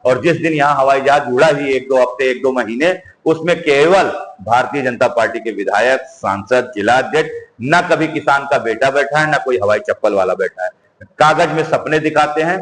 और जिस दिन यहाँ हवाई जहाज उड़ा ही 1-2 हफ्ते 1-2 महीने, उसमें केवल भारतीय जनता पार्टी के विधायक, सांसद, जिला अध्यक्ष, न कभी किसान का बेटा बैठा है, न कोई हवाई चप्पल वाला बैठा है। कागज में सपने दिखाते हैं।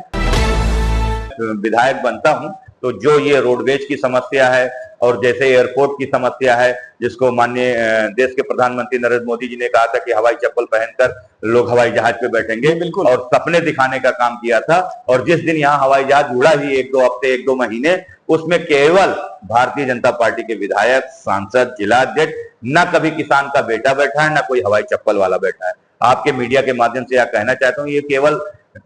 विधायक बनता हूं तो जो ये रोडवेज की समस्या है और जैसे एयरपोर्ट की समस्या है, जिसको माननीय देश के प्रधानमंत्री नरेंद्र मोदी जी ने कहा था कि हवाई चप्पल पहनकर लोग हवाई जहाज पे बैठेंगे और सपने दिखाने का काम किया था, और जिस दिन यहाँ हवाई जहाज उड़ा ही 1-2 हफ्ते 1-2 महीने, उसमें केवल भारतीय जनता पार्टी के विधायक, सांसद, जिला अध्यक्ष, न कभी किसान का बेटा बैठा है, न कोई हवाई चप्पल वाला बैठा है। आपके मीडिया के माध्यम से यह कहना चाहता हूं, ये केवल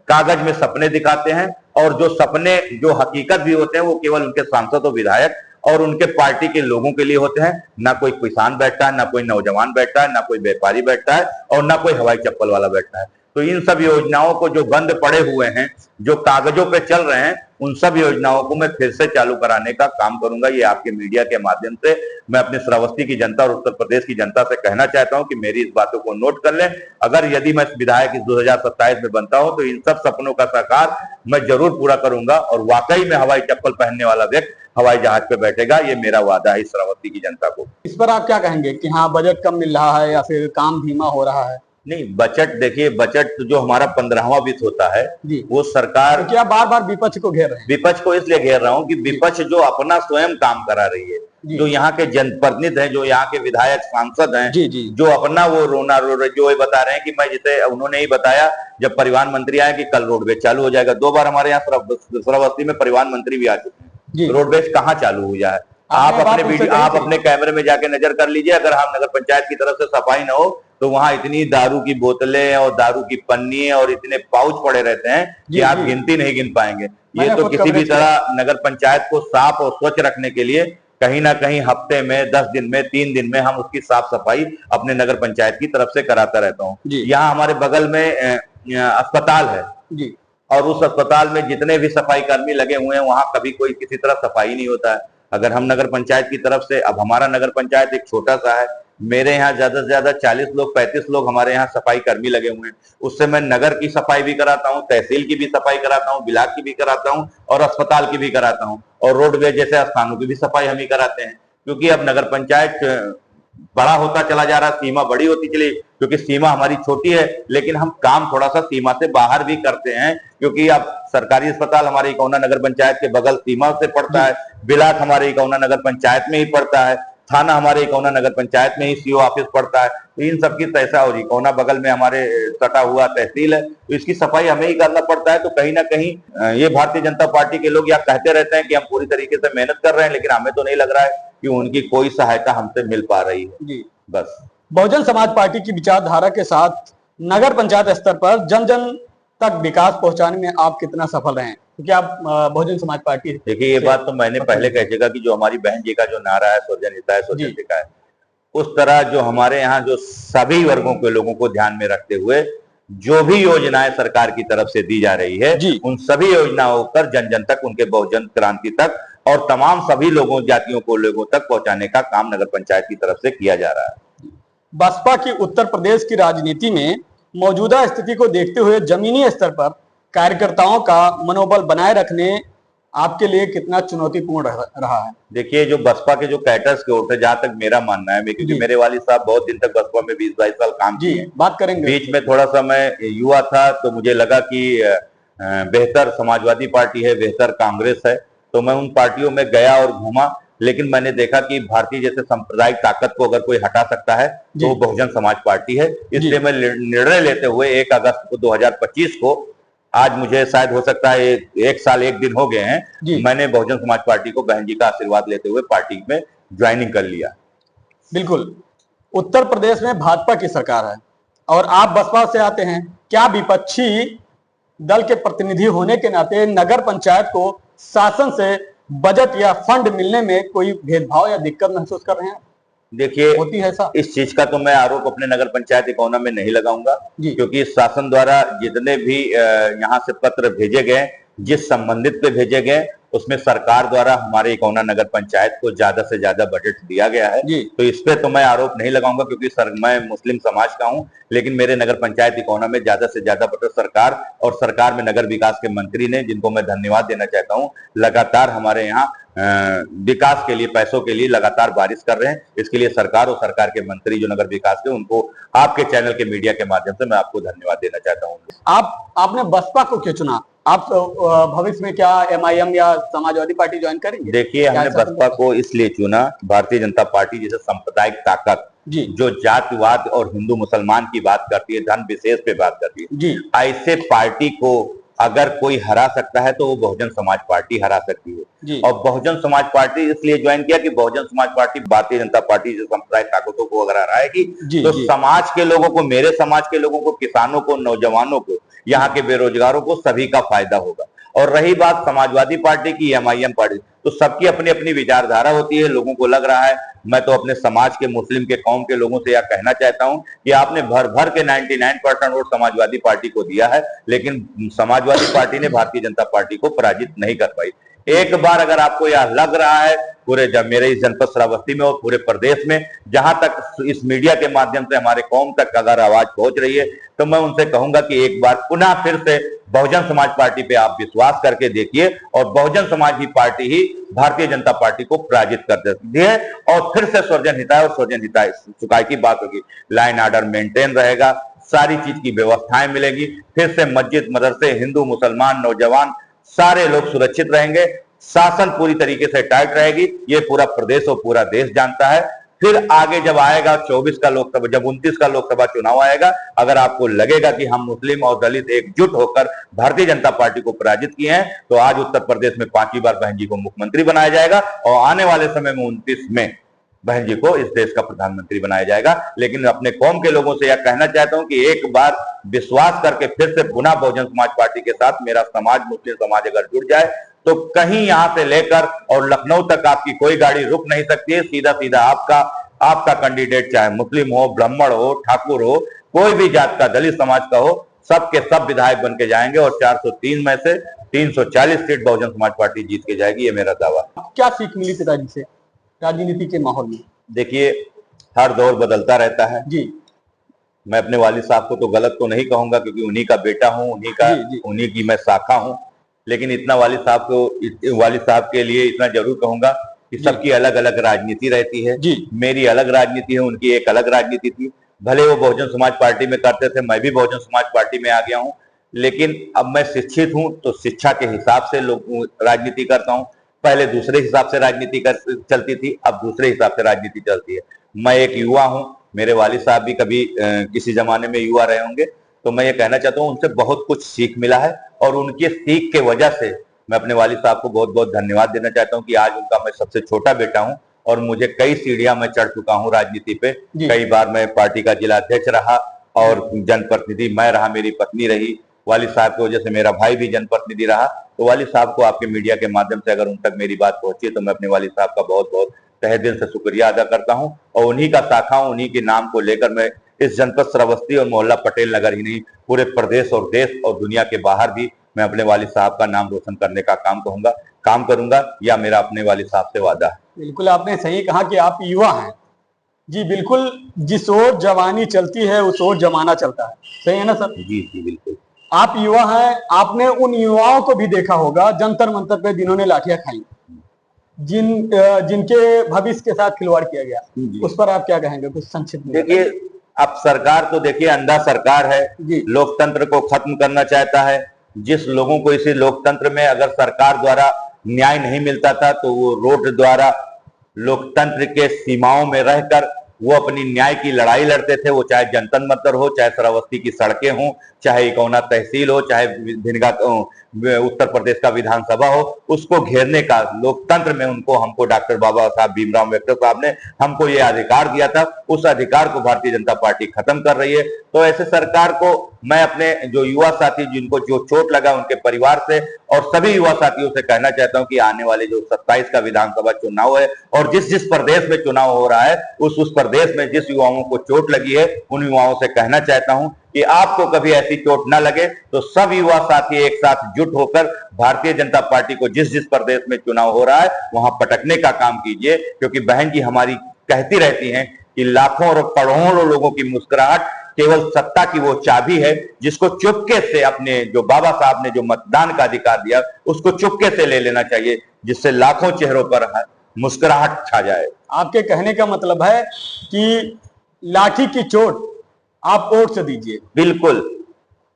कागज में सपने दिखाते हैं, और जो सपने जो हकीकत भी होते हैं वो केवल उनके सांसद और विधायक और उनके पार्टी के लोगों के लिए होते हैं। ना कोई किसान बैठता है, ना कोई नौजवान बैठता है, ना कोई व्यापारी बैठता है, और ना कोई हवाई चप्पल वाला बैठता है। तो इन सब योजनाओं को जो बंद पड़े हुए हैं, जो कागजों पे चल रहे हैं, उन सब योजनाओं को मैं फिर से चालू कराने का काम करूंगा। ये आपके मीडिया के माध्यम से मैं अपने श्रावस्ती की जनता और उत्तर प्रदेश की जनता से कहना चाहता हूं कि मेरी इस बातों को नोट कर लें। अगर यदि मैं विधायक इस 2027 में बनता हूं तो इन सब सपनों का साकार मैं जरूर पूरा करूंगा, और वाकई में हवाई चप्पल पहनने वाला व्यक्ति हवाई जहाज पे बैठेगा। ये मेरा वादा है इस श्रावस्ती की जनता को। इस पर आप क्या कहेंगे कि हाँ, बजट कम मिल रहा है या फिर काम धीमा हो रहा है? नहीं, बजट देखिए, बजट जो हमारा 15वां वित्त होता है वो सरकार, तो क्या बार बार विपक्ष को घेर रहे हैं? विपक्ष को इसलिए घेर रहा हूं कि विपक्ष जो अपना स्वयं काम करा रही है, जो यहाँ के जनप्रतिनिधि हैं, जो यहाँ के विधायक, सांसद हैं, जो अपना वो रोना रो रहे, जो ये बता रहे हैं कि मैं, जैसे उन्होंने ही बताया जब परिवहन मंत्री आए कि कल रोडवेज चालू हो जाएगा। 2 बार हमारे यहाँ श्रावस्ती में परिवहन मंत्री भी आ चुके हैं। रोडवेज कहाँ चालू हो जाए? आप अपने कैमरे में जाके नजर कर लीजिए। अगर हम नगर पंचायत की तरफ से सफाई ना हो तो वहां इतनी दारू की बोतलें और दारू की पन्नी और इतने पाउच पड़े रहते हैं कि आप गिनती नहीं गिन पाएंगे। ये तो किसी भी तरह नगर पंचायत को साफ और स्वच्छ रखने के लिए कहीं ना कहीं हफ्ते में, 10 दिन में, 3 दिन में हम उसकी साफ सफाई अपने नगर पंचायत की तरफ से कराता रहता हूँ। यहाँ हमारे बगल में अस्पताल है और उस अस्पताल में जितने भी सफाई कर्मी लगे हुए हैं वहां कभी कोई किसी तरह सफाई नहीं होता है। अगर हम नगर पंचायत की तरफ से, अब हमारा नगर पंचायत एक छोटा सा है, मेरे यहाँ ज्यादा से ज्यादा 40 लोग, 35 लोग हमारे यहाँ सफाई कर्मी लगे हुए हैं। उससे मैं नगर की सफाई भी कराता हूँ, तहसील की भी सफाई कराता हूँ, ब्लॉक की भी कराता हूँ और अस्पताल की भी कराता हूँ, और रोडवेज जैसे स्थानों की भी सफाई हम ही कराते हैं। क्योंकि अब नगर पंचायत बड़ा होता चला जा रहा, सीमा बड़ी होती चली, क्योंकि सीमा हमारी छोटी है लेकिन हम काम थोड़ा सा सीमा से बाहर भी करते हैं। क्योंकि अब सरकारी अस्पताल हमारे इकौना नगर पंचायत के बगल सीमा से पड़ता है, ब्लॉक हमारे इकौना नगर पंचायत में ही पड़ता है, थाना हमारे इकौना नगर पंचायत में ही सीओ ऑफिस पड़ता है। तो इन सबकी तैसा, और इकौना बगल में हमारे सटा हुआ तहसील है, तो इसकी सफाई हमें ही करना पड़ता है। तो कहीं ना कहीं ये भारतीय जनता पार्टी के लोग यहाँ कहते रहते हैं कि हम पूरी तरीके से मेहनत कर रहे हैं, लेकिन हमें तो नहीं लग रहा है कि उनकी कोई सहायता हमसे मिल पा रही है। बस बहुजन समाज पार्टी की विचारधारा के साथ नगर पंचायत स्तर पर जन जन तक विकास पहुंचाने में आप कितना सफल रहे हैं? क्योंकि आप बहुजन समाज पार्टी, देखिए ये बात तो मैंने पहले कह चुका कि जो हमारी बहन जी का जो नारा है, स्वजन हिताय स्वजन सिखाए, उस तरह जो हमारे यहाँ जो सभी वर्गों के लोगों को ध्यान में रखते हुए जो भी योजनाएं सरकार की तरफ से दी जा रही है, उन सभी योजनाओं पर जन जन तक, उनके बहुजन क्रांति तक और तमाम सभी लोगों, जातियों को लोगों तक पहुंचाने का काम नगर पंचायत की तरफ से किया जा रहा है। बसपा की उत्तर प्रदेश की राजनीति में मौजूदा स्थिति को देखते हुए जमीनी स्तर पर कार्यकर्ताओं का मनोबल बनाए रखने आपके लिए कितना चुनौतीपूर्ण रहा है? देखिए, जो बसपा के जो कैडर्स के वोट है, जहाँ तक मेरा मानना है, क्योंकि मेरे वालिद साहब बहुत दिन तक बसपा में 20-22 साल काम किए, बात करेंगे। बीच में थोड़ा सा मैं युवा था तो मुझे लगा कि बेहतर समाजवादी पार्टी है, बेहतर कांग्रेस है, तो मैं उन पार्टियों में गया और घूमा। लेकिन मैंने देखा कि भारतीय जैसे सांप्रदायिक ताकत को अगर कोई हटा सकता है तो वो बहुजन समाज पार्टी है। इसलिए मैं निर्णय लेते हुए 1 अगस्त को 2025 को, आज मुझे शायद हो सकता है 1 साल 1 दिन हो गए हैं, मैंने बहुजन समाज पार्टी को बहन जी का आशीर्वाद लेते हुए पार्टी में ज्वाइनिंग कर लिया। बिल्कुल, उत्तर प्रदेश में भाजपा की सरकार है और आप बसपा से आते हैं, क्या विपक्षी दल के प्रतिनिधि होने के नाते नगर पंचायत को शासन से बजट या फंड मिलने में कोई भेदभाव या दिक्कत महसूस कर रहे हैं? देखिए, होती है ऐसा? इस चीज का तो मैं आरोप अपने नगर पंचायत इकौना में नहीं लगाऊंगा, क्योंकि शासन द्वारा जितने भी यहाँ से पत्र भेजे गए, जिस संबंधित पे भेजे गए, उसमें सरकार द्वारा हमारे इकौना नगर पंचायत को ज्यादा से ज्यादा बजट दिया गया है। तो इस पे तो मैं आरोप नहीं लगाऊंगा क्योंकि मैं मुस्लिम समाज का हूं, लेकिन मेरे नगर पंचायत इकौना में ज्यादा से ज्यादा बजट सरकार और सरकार में नगर विकास के मंत्री ने, जिनको मैं धन्यवाद देना चाहता हूं, लगातार हमारे यहाँ विकास के लिए, पैसों के लिए लगातार बारिश कर रहे हैं। इसके लिए सरकार और सरकार के मंत्री जो नगर विकास के, उनको आपके चैनल के मीडिया के माध्यम से मैं आपको धन्यवाद देना चाहता हूं। आपने बसपा को क्यों चुना? आप भविष्य में क्या एमआईएम या समाजवादी पार्टी ज्वाइन करेंगे? देखिए, हमने बसपा को इसलिए चुना, भारतीय जनता पार्टी जैसे सांप्रदायिक ताकत जो जातिवाद और हिंदू मुसलमान की बात करती है, धन विशेष पे बात करती है, ऐसे पार्टी को अगर कोई हरा सकता है तो वो बहुजन समाज पार्टी हरा सकती है। और बहुजन समाज पार्टी इसलिए ज्वाइन किया कि बहुजन समाज पार्टी भारतीय जनता पार्टी जो सांप्रदायिक ताकतों को अगर हराएगी तो समाज के लोगों को, मेरे समाज के लोगों को, किसानों को, नौजवानों को, यहाँ के बेरोजगारों को, सभी का फायदा होगा। और रही बात समाजवादी पार्टी की, एमआईएम पार्टी, तो सबकी अपनी अपनी विचारधारा होती है। लोगों को लग रहा है, मैं तो अपने समाज के, मुस्लिम के कौम के लोगों से यह कहना चाहता हूं कि आपने भर भर के 99% वोट समाजवादी पार्टी को दिया है, लेकिन समाजवादी पार्टी ने भारतीय जनता पार्टी को पराजित नहीं कर पाई। एक बार अगर आपको यह लग रहा है, पूरे मेरे इस जनपद श्रावस्ती में और पूरे प्रदेश में, जहां तक इस मीडिया के माध्यम से हमारे कौम तक अगर आवाज पहुंच रही है, तो मैं उनसे कहूंगा कि एक बार पुनः फिर से बहुजन समाज पार्टी पे आप विश्वास करके देखिए और बहुजन समाज की पार्टी ही भारतीय जनता पार्टी को पराजित कर सकती है। और फिर से सर्वजन हिताय और सर्वजन हिताय सुखाय की बात होगी, लाइन ऑर्डर मेंटेन रहेगा, सारी चीज की व्यवस्थाएं मिलेगी, फिर से मस्जिद, मदरसे, हिंदू, मुसलमान, नौजवान सारे लोग सुरक्षित रहेंगे, शासन पूरी तरीके से टाइट रहेगी। ये पूरा प्रदेश और पूरा देश जानता है। फिर आगे जब आएगा 24 का लोकसभा, जब 29 का लोकसभा चुनाव आएगा, अगर आपको लगेगा कि हम मुस्लिम और दलित एकजुट होकर भारतीय जनता पार्टी को पराजित किए हैं, तो आज उत्तर प्रदेश में 5वीं बार बहन जी को मुख्यमंत्री बनाया जाएगा और आने वाले समय में 29 में बहन जी को इस देश का प्रधानमंत्री बनाया जाएगा। लेकिन अपने कौम के लोगों से यह कहना चाहता हूं कि एक बार विश्वास करके फिर से पुनः बहुजन समाज पार्टी के साथ मेरा समाज, मुस्लिम समाज अगर जुड़ जाए, तो कहीं यहां से लेकर और लखनऊ तक आपकी कोई गाड़ी रुक नहीं सकती है। सीधा सीधा आपका कैंडिडेट, चाहे मुस्लिम हो, ब्राह्मण हो, ठाकुर हो, कोई भी जात का, दलित समाज का हो, सबके सब विधायक बन के जाएंगे और 403 में से 340 सीट बहुजन समाज पार्टी जीत के जाएगी, ये मेरा दावा। क्या सीख मिली पिताजी से राजनीति के माहौल में? देखिए, हर दौर बदलता रहता है जी। मैं अपने वालिद साहब को तो गलत तो नहीं कहूंगा क्योंकि उन्हीं का बेटा हूं, उन्हीं की मैं शाखा हूं, लेकिन इतना वालिद साहब के लिए इतना जरूर कहूंगा कि सबकी अलग अलग राजनीति रहती है। मेरी अलग राजनीति है, उनकी एक अलग राजनीति थी। भले वो बहुजन समाज पार्टी में करते थे, मैं भी बहुजन समाज पार्टी में आ गया हूं, लेकिन अब मैं शिक्षित हूं तो शिक्षा के हिसाब से राजनीति करता हूं। पहले दूसरे हिसाब से राजनीति चलती थी, अब दूसरे हिसाब से राजनीति चलती है। मैं एक युवा हूं, मेरे वालिद साहब भी कभी किसी जमाने में युवा रहे होंगे, तो मैं ये कहना चाहता हूं उनसे बहुत कुछ सीख मिला है और उनकी सीख के वजह से मैं अपने वालिद साहब को बहुत बहुत धन्यवाद देना चाहता हूं कि आज उनका मैं सबसे छोटा बेटा हूं और मुझे कई सीढ़ियां मैं चढ़ चुका हूं राजनीति पे। कई बार मैं पार्टी का जिला अध्यक्ष रहा और जनप्रतिनिधि मैं रहा, मेरी पत्नी रही, वालिद साहब की वजह से मेरा भाई भी जनप्रतिनिधि रहा। तो वालिद साहब को आपके मीडिया के माध्यम से अगर उन तक मेरी बात पहुंची है तो मैं अपने वालिद साहब का बहुत बहुत तहे दिल से शुक्रिया अदा करता हूं और उन्हीं का शाखा हूं, उन्हीं के नाम को लेकर मैं इस जनपद श्रावस्ती और मोहल्ला पटेल नगर ही नहीं, पूरे प्रदेश और देश और दुनिया के बाहर भी मैं अपने वालिद साहब का नाम रोशन करने का काम करूंगा, या मेरा अपने वालिद साहब से वादा है। बिल्कुल आपने सही कहा कि आप युवा हैं जी, बिल्कुल जिस ओर जवानी चलती है उस ओर जमाना चलता है, सही है ना सर? जी जी बिल्कुल। आप युवा हैं, आपने उन युवाओं को भी देखा होगा जंतर मंतर पे जिन्होंने लाठियां खाई, जिनके भविष्य के साथ खिलवाड़ किया गया, उस पर आप क्या कहेंगे कुछ संक्षिप्त में? देखिए, अब सरकार तो देखिए अंधा सरकार है, लोकतंत्र को खत्म करना चाहता है। जिस लोगों को इसी लोकतंत्र में अगर सरकार द्वारा न्याय नहीं मिलता था तो वो रोड द्वारा लोकतंत्र के सीमाओं में रहकर वो अपनी न्याय की लड़ाई लड़ते थे। वो चाहे जनता मंतर हो, चाहे श्रावस्ती की सड़कें हों, चाहे इकौना तहसील हो, चाहे भिनगा उत्तर प्रदेश का विधानसभा हो, उसको घेरने का लोकतंत्र में हमको डॉक्टर बाबा साहब भीमराव अम्बेडकर साहब ने हमको ये अधिकार दिया था। उस अधिकार को भारतीय जनता पार्टी खत्म कर रही है। तो ऐसे सरकार को मैं अपने जो युवा साथी जिनको जो चोट लगा उनके परिवार से और सभी युवा साथियों से कहना चाहता हूं कि आने वाले जो 27 का विधानसभा चुनाव है और जिस प्रदेश में चुनाव हो रहा है उस प्रदेश में जिस युवाओं को चोट लगी है उन युवाओं से कहना चाहता हूं कि आपको कभी ऐसी चोट ना लगे तो सब युवा साथी एक साथ जुट होकर भारतीय जनता पार्टी को जिस जिस प्रदेश में चुनाव हो रहा है वहां पटकने का काम कीजिए, क्योंकि बहन जी हमारी कहती रहती हैं कि लाखों और करोड़ों लोगों की मुस्कुराहट केवल सत्ता की वो चाबी है जिसको चुपके से अपने जो बाबा साहब ने जो मतदान का अधिकार दिया उसको चुपके से ले लेना चाहिए, जिससे लाखों चेहरों पर मुस्कुराहट छा जाए। आपके कहने का मतलब है कि लाठी की चोट आप वोट से दीजिए। बिल्कुल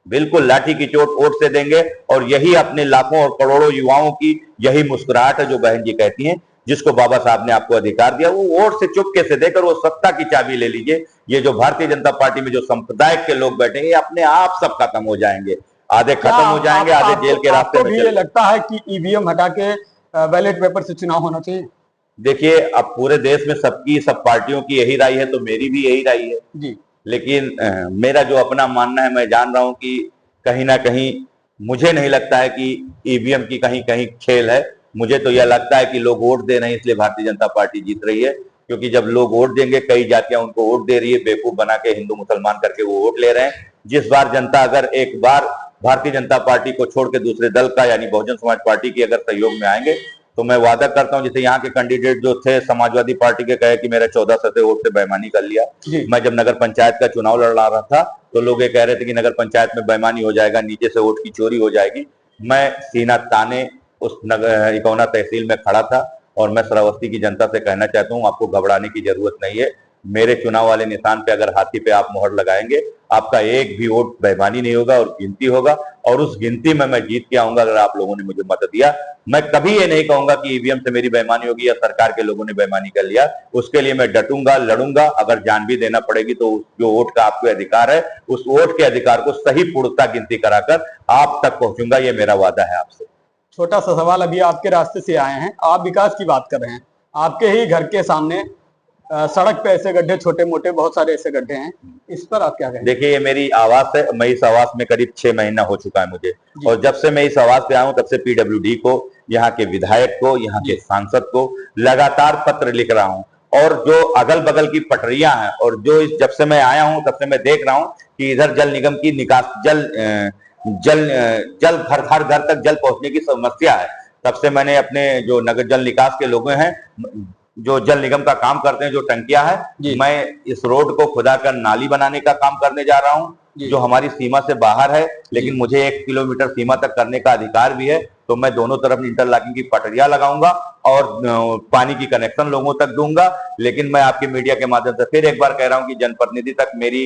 बिल्कुल, लाठी की चोट वोट से देंगे और यही अपने लाखों और करोड़ों युवाओं की यही मुस्कुराहट है जो बहन जी कहती हैं, जिसको बाबा साहब ने आपको अधिकार दिया वो वोट से चुपके से देकर वो सत्ता की चाबी ले लीजिए। ये जो भारतीय जनता पार्टी में जो संप्रदाय के लोग बैठेंगे अपने आप सब खत्म हो जाएंगे, आधे खत्म हो जाएंगे, आधे जेल के रास्ते में। ये लगता है कि ईवीएम हटा के बैलेट पेपर से चुनाव होना चाहिए? देखिए, अब पूरे देश में सबकी सब पार्टियों की यही राय है तो मेरी भी यही राय है जी। लेकिन मेरा जो अपना मानना है, मैं जान रहा हूं कि कहीं ना कहीं मुझे नहीं लगता है कि ईवीएम की कहीं कहीं खेल है। मुझे तो यह लगता है कि लोग वोट दे रहे हैं इसलिए भारतीय जनता पार्टी जीत रही है, क्योंकि जब लोग वोट देंगे, कई जातियां उनको वोट दे रही है, बेवकूफ बना के हिंदू मुसलमान करके वो वोट ले रहे हैं। जिस बार जनता अगर एक बार भारतीय जनता पार्टी को छोड़ के दूसरे दल का यानी बहुजन समाज पार्टी की अगर सहयोग में आएंगे तो मैं वादा करता हूं, जैसे यहाँ के कैंडिडेट जो थे समाजवादी पार्टी के कहे कि मेरा 1400 वोट से बेईमानी कर लिया। मैं जब नगर पंचायत का चुनाव लड़ रहा था तो लोग ये कह रहे थे कि नगर पंचायत में बेईमानी हो जाएगा, नीचे से वोट की चोरी हो जाएगी। मैं सीना ताने उस नगर इकौना तहसील में खड़ा था और मैं श्रावस्ती की जनता से कहना चाहता हूँ आपको घबराने की जरूरत नहीं है। मेरे चुनाव वाले निशान पे अगर हाथी पे आप मोहर लगाएंगे आपका एक भी वोट बेईमानी नहीं होगा और गिनती होगा और उस गिनती में मैं जीत के आऊंगा अगर आप लोगों ने मुझे मत दिया। मैं कभी ये नहीं कहूंगा कि ईवीएम से मेरी बेईमानी होगी या सरकार के लोगों ने बेईमानी कर लिया। उसके लिए मैं डटूंगा, लड़ूंगा, अगर जान भी देना पड़ेगी तो जो वोट का आपको अधिकार है उस वोट के अधिकार को सही पूर्णता गिनती कराकर आप तक पहुंचूंगा, ये मेरा वादा है आपसे। छोटा सा सवाल, अभी आपके रास्ते से आए हैं, आप विकास की बात कर रहे हैं, आपके ही घर के सामने सड़क पे ऐसे गड्ढे छोटे मोटे बहुत सारे ऐसे गड्ढे हैं, इस पर आप क्या कहेंगे? देखिए, ये मेरी आवास है, मैं इस आवास में करीब 6 महीना हो चुका है मुझे, और जब से मैं इस आवास पे आया हूं तब से पीडब्ल्यूडी को, यहाँ के विधायक को, यहाँ के सांसद को लगातार पत्र लिख रहा हूं। और जो अगल बगल की पटरियां हैं और जो जब से मैं आया हूं तब से मैं देख रहा हूं कि इधर जल निगम की निकास जल घर तक जल पहुंचने की समस्या है। तब से मैंने अपने जो नगर जल निकास के लोग हैं जो जल निगम का काम करते हैं, जो टंकियां है, मैं इस रोड को खुदा कर नाली बनाने का काम करने जा रहा हूं जो हमारी सीमा से बाहर है, लेकिन मुझे 1 किलोमीटर सीमा तक करने का अधिकार भी है। तो मैं दोनों तरफ इंटरलॉकिंग की पटरियां लगाऊंगा और पानी की कनेक्शन लोगों तक दूंगा। लेकिन मैं आपके मीडिया के माध्यम से फिर एक बार कह रहा हूं कि जनप्रतिनिधि तक मेरी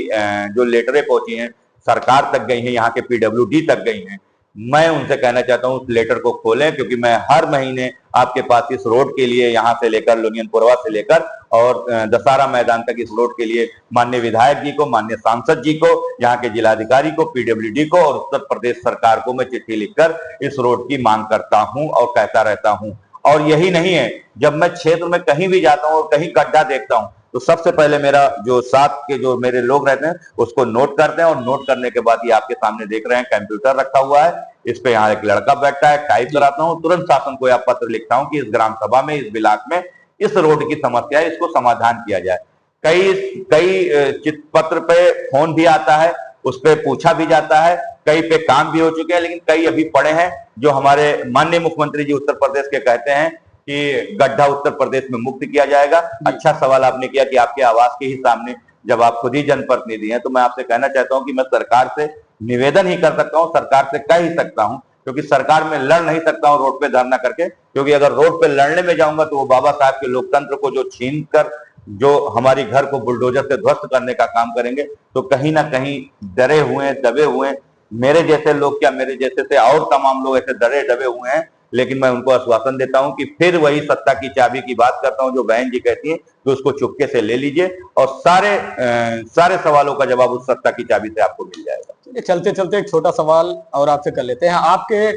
जो लेटरें पहुंची हैं, सरकार तक गई हैं, यहाँ के पीडब्ल्यूडी तक गई हैं, मैं उनसे कहना चाहता हूं उस लेटर को खोलें, क्योंकि मैं हर महीने आपके पास इस रोड के लिए, यहां से लेकर लोनियनपुरवा से लेकर और दशहरा मैदान तक इस रोड के लिए माननीय विधायक जी को, माननीय सांसद जी को, यहाँ के जिलाधिकारी को, पीडब्ल्यूडी को और उत्तर प्रदेश सरकार को मैं चिट्ठी लिखकर इस रोड की मांग करता हूं और कहता रहता हूं। और यही नहीं है, जब मैं क्षेत्र में कहीं भी जाता हूं और कहीं गड्ढा देखता हूं तो सबसे पहले मेरा जो साथ के जो मेरे लोग रहते हैं उसको नोट करते हैं और नोट करने के बाद ये आपके सामने देख रहे हैं कंप्यूटर रखा हुआ है, इस पे यहाँ एक लड़का बैठा है, टाइप कराता हूँ, तुरंत शासन को यह पत्र लिखता हूँ कि इस ग्राम सभा में, इस ब्लॉक में इस रोड की समस्या है, इसको समाधान किया जाए। कई पत्र पे फोन भी आता है, उस पर पूछा भी जाता है, कई पे काम भी हो चुके हैं, लेकिन कई अभी पड़े हैं जो हमारे माननीय मुख्यमंत्री जी उत्तर प्रदेश के कहते हैं कि गड्ढा उत्तर प्रदेश में मुक्त किया जाएगा। अच्छा सवाल आपने किया कि आपके आवास के ही सामने, जब आप खुद ही जनप्रतिनिधि हैं, तो मैं आपसे कहना चाहता हूं कि मैं सरकार से निवेदन ही कर सकता हूं, सरकार से कह ही सकता हूं, क्योंकि सरकार में लड़ नहीं सकता हूं रोड पे धरना करके, क्योंकि अगर रोड पे लड़ने में जाऊंगा तो वो बाबा साहब के लोकतंत्र को जो छीन कर जो हमारी घर को बुलडोजर से ध्वस्त करने का काम करेंगे, तो कहीं ना कहीं डरे हुए, दबे हुए मेरे जैसे लोग, क्या मेरे जैसे से और तमाम लोग ऐसे डरे दबे हुए हैं। लेकिन मैं उनको आश्वासन देता हूं कि फिर वही सत्ता की चाबी की बात करता हूं जो बहन जी कहती हैं कि उसको चुपके से ले लीजिए और सारे सवालों का जवाब उस सत्ता की चाबी से आपको मिल जाएगा। चलते चलते एक छोटा सवाल और आपसे कर लेते हैं। आपके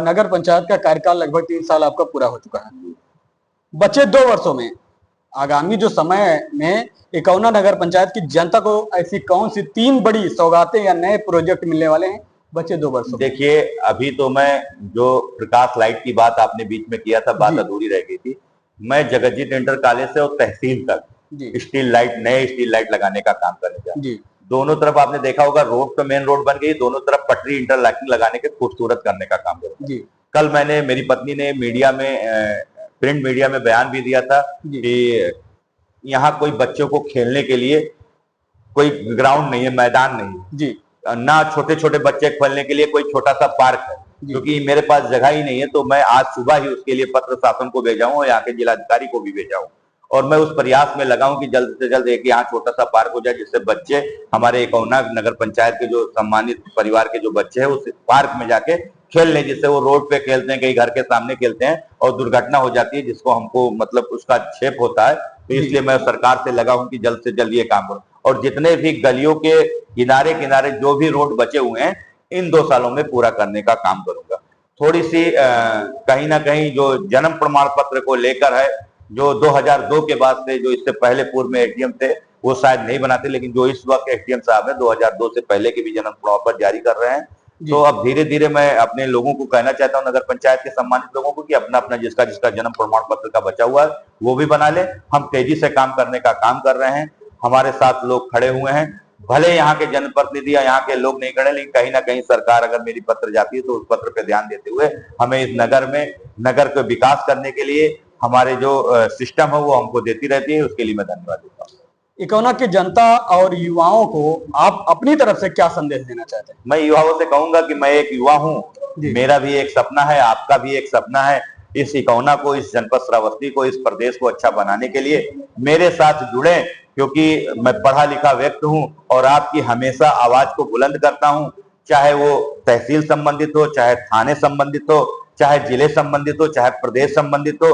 नगर पंचायत का कार्यकाल लगभग 3 साल आपका पूरा हो चुका है। बचे 2 वर्षों में, आगामी जो समय में इकौना नगर पंचायत की जनता को ऐसी कौन सी 3 बड़ी सौगातें या नए प्रोजेक्ट मिलने वाले हैं बचे 2 वर्षों? देखिए, अभी तो मैं जो प्रकाश लाइट की बात आपने बीच में किया था, बात अधूरी रह गई थी। मैं जगजीत इंटर कॉलेज से और तहसील तक स्टील लाइट, नए स्टील लाइट लगाने का काम करने जा रहे हैं। दोनों तरफ आपने देखा होगा रोड तो मेन रोड बन गई, दोनों तरफ पटरी इंटरलॉकिंग लगाने के खूबसूरत करने का काम करेंगे। कल मैंने, मेरी पत्नी ने मीडिया में, प्रिंट मीडिया में बयान भी दिया था कि यहाँ कोई बच्चों को खेलने के लिए कोई ग्राउंड नहीं है, मैदान नहीं है, ना छोटे छोटे बच्चे खेलने के लिए कोई छोटा सा पार्क है, क्योंकि मेरे पास जगह ही नहीं है। तो मैं आज सुबह ही उसके लिए पत्र शासन को भेजा हूँ, यहाँ के जिलाधिकारी को भी भेजा हूँ, और मैं उस प्रयास में लगा हूं कि जल्द से जल्द एक यहाँ छोटा सा पार्क हो जाए, जिससे बच्चे, हमारे एकौना नगर पंचायत के जो सम्मानित परिवार के जो बच्चे हैं उस पार्क में जाके खेल लें, जिससे वो रोड पे खेलते हैं, कहीं घर के सामने खेलते हैं और दुर्घटना हो जाती है, जिसको हमको मतलब उसका क्षेप होता है। तो इसलिए मैं सरकार से लगा हूं कि जल्द से जल्द ये काम करूं, और जितने भी गलियों के किनारे किनारे जो भी रोड बचे हुए हैं इन 2 सालों में पूरा करने का काम करूंगा। थोड़ी सी कहीं ना कहीं जो जन्म प्रमाण पत्र को लेकर है, जो 2002 के बाद से, जो इससे पहले पूर्व में एटीएम थे वो शायद नहीं बनाते, लेकिन जो इस वक्त एटीएम साहब है 2002 से पहले के भी जन्म प्रमाण पत्र जारी कर रहे हैं। तो अब धीरे धीरे मैं अपने लोगों को कहना चाहता हूं, नगर पंचायत के सम्मानित लोगों को, कि अपना अपना जिसका जिसका जन्म प्रमाण पत्र का बचा हुआ है वो भी बना ले। हम तेजी से काम करने का काम कर रहे हैं, हमारे साथ लोग खड़े हुए हैं, भले यहाँ के जनप्रतिनिधि या यहाँ के लोग नहीं खड़े, लेकिन कहीं ना कहीं सरकार अगर मेरी पत्र जाती है तो उस पत्र पे ध्यान देते हुए हमें इस नगर में, नगर को विकास करने के लिए हमारे जो सिस्टम है वो हमको देती रहती है, उसके लिए मैं धन्यवाद देता हूँ। एकौना की जनता और युवाओं को आप अपनी तरफ से क्या संदेश देना चाहते हैं? मैं युवाओं से कहूंगा कि मैं एक युवा हूँ, मेरा भी एक सपना है, आपका भी एक सपना है। इस एकौना को, इस जनपद श्रावस्ती को, इस प्रदेश को अच्छा बनाने के लिए मेरे साथ जुड़े, क्योंकि मैं पढ़ा लिखा व्यक्ति हूँ और आपकी हमेशा आवाज को बुलंद करता हूँ, चाहे वो तहसील संबंधित हो, चाहे थाने संबंधित हो, चाहे जिले संबंधित हो, चाहे प्रदेश संबंधित हो,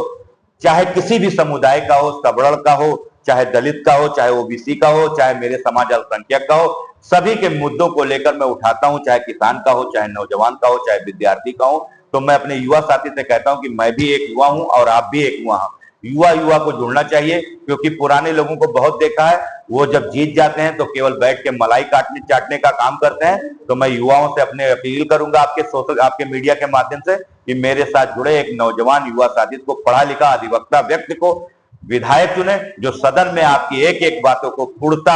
चाहे किसी भी समुदाय का हो, सबड़ का हो, चाहे दलित का हो, चाहे ओबीसी का हो, चाहे मेरे समाज अल्पसंख्यक का हो, सभी के मुद्दों को लेकर मैं उठाता हूं, चाहे किसान का हो, चाहे नौजवान का हो, चाहे विद्यार्थी का हो। तो मैं अपने युवा साथी से कहता हूं कि मैं भी एक युवा हूं और आप भी एक युवा हैं। युवा को जुड़ना चाहिए, क्योंकि पुराने लोगों को बहुत देखा है, वो जब जीत जाते हैं तो केवल बैठ के मलाई चाटने का काम करते हैं। तो मैं युवाओं से अपने अपील करूंगा आपके मीडिया के माध्यम से कि मेरे साथ जुड़े एक नौजवान युवा साथी को, पढ़ा लिखा अधिवक्ता व्यक्ति को विधायक चुने, जो सदन में आपकी एक एक बातों को पूर्णता,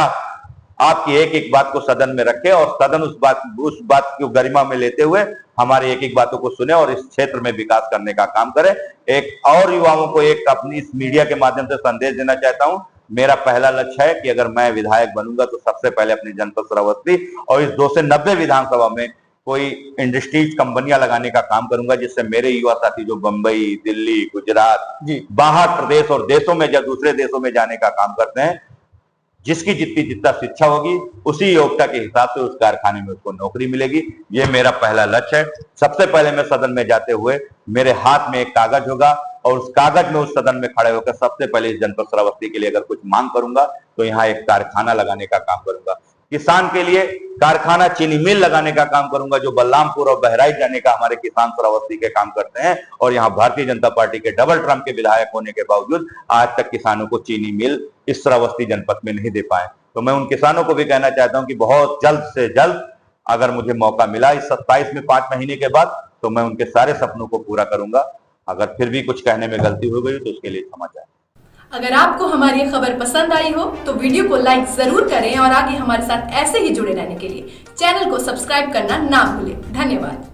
आपकी एक एक बात को सदन में रखे और सदन उस बात को गरिमा में लेते हुए हमारे एक एक बातों को सुने और इस क्षेत्र में विकास करने का काम करे। एक और युवाओं को एक अपनी इस मीडिया के माध्यम से संदेश देना चाहता हूं। मेरा पहला लक्ष्य है कि अगर मैं विधायक बनूंगा तो सबसे पहले अपनी जनपद श्रावस्ती और इस 290 विधानसभा में कोई इंडस्ट्रीज, कंपनियां लगाने का काम करूंगा, जिससे मेरे युवा साथी जो बंबई, दिल्ली, गुजरात, बाहर प्रदेश और देशों में, जब दूसरे देशों में जाने का काम करते हैं, जिसकी जितना शिक्षा होगी उसी योग्यता के हिसाब से उस कारखाने में उसको नौकरी मिलेगी। ये मेरा पहला लक्ष्य है। सबसे पहले मैं सदन में जाते हुए मेरे हाथ में एक कागज होगा और उस कागज में उस सदन में खड़े होकर सबसे पहले इस जनपद श्रावस्ती के लिए अगर कुछ मांग करूंगा तो यहाँ एक कारखाना लगाने का काम करूंगा। किसान के लिए कारखाना, चीनी मिल लगाने का काम करूंगा, जो बलरामपुर और बहराइच जाने का हमारे किसान श्रावस्ती के काम करते हैं। और यहाँ भारतीय जनता पार्टी के डबल ट्रम के विधायक होने के बावजूद आज तक किसानों को चीनी मिल इस श्रावस्ती जनपद में नहीं दे पाए। तो मैं उन किसानों को भी कहना चाहता हूं कि बहुत जल्द से जल्द अगर मुझे मौका मिला इस 27 में 5 महीने के बाद, तो मैं उनके सारे सपनों को पूरा करूंगा। अगर फिर भी कुछ कहने में गलती हो गई तो उसके लिए क्षमा चाहें। अगर आपको हमारी खबर पसंद आई हो तो वीडियो को लाइक जरूर करें और आगे हमारे साथ ऐसे ही जुड़े रहने के लिए चैनल को सब्सक्राइब करना ना भूलें। धन्यवाद।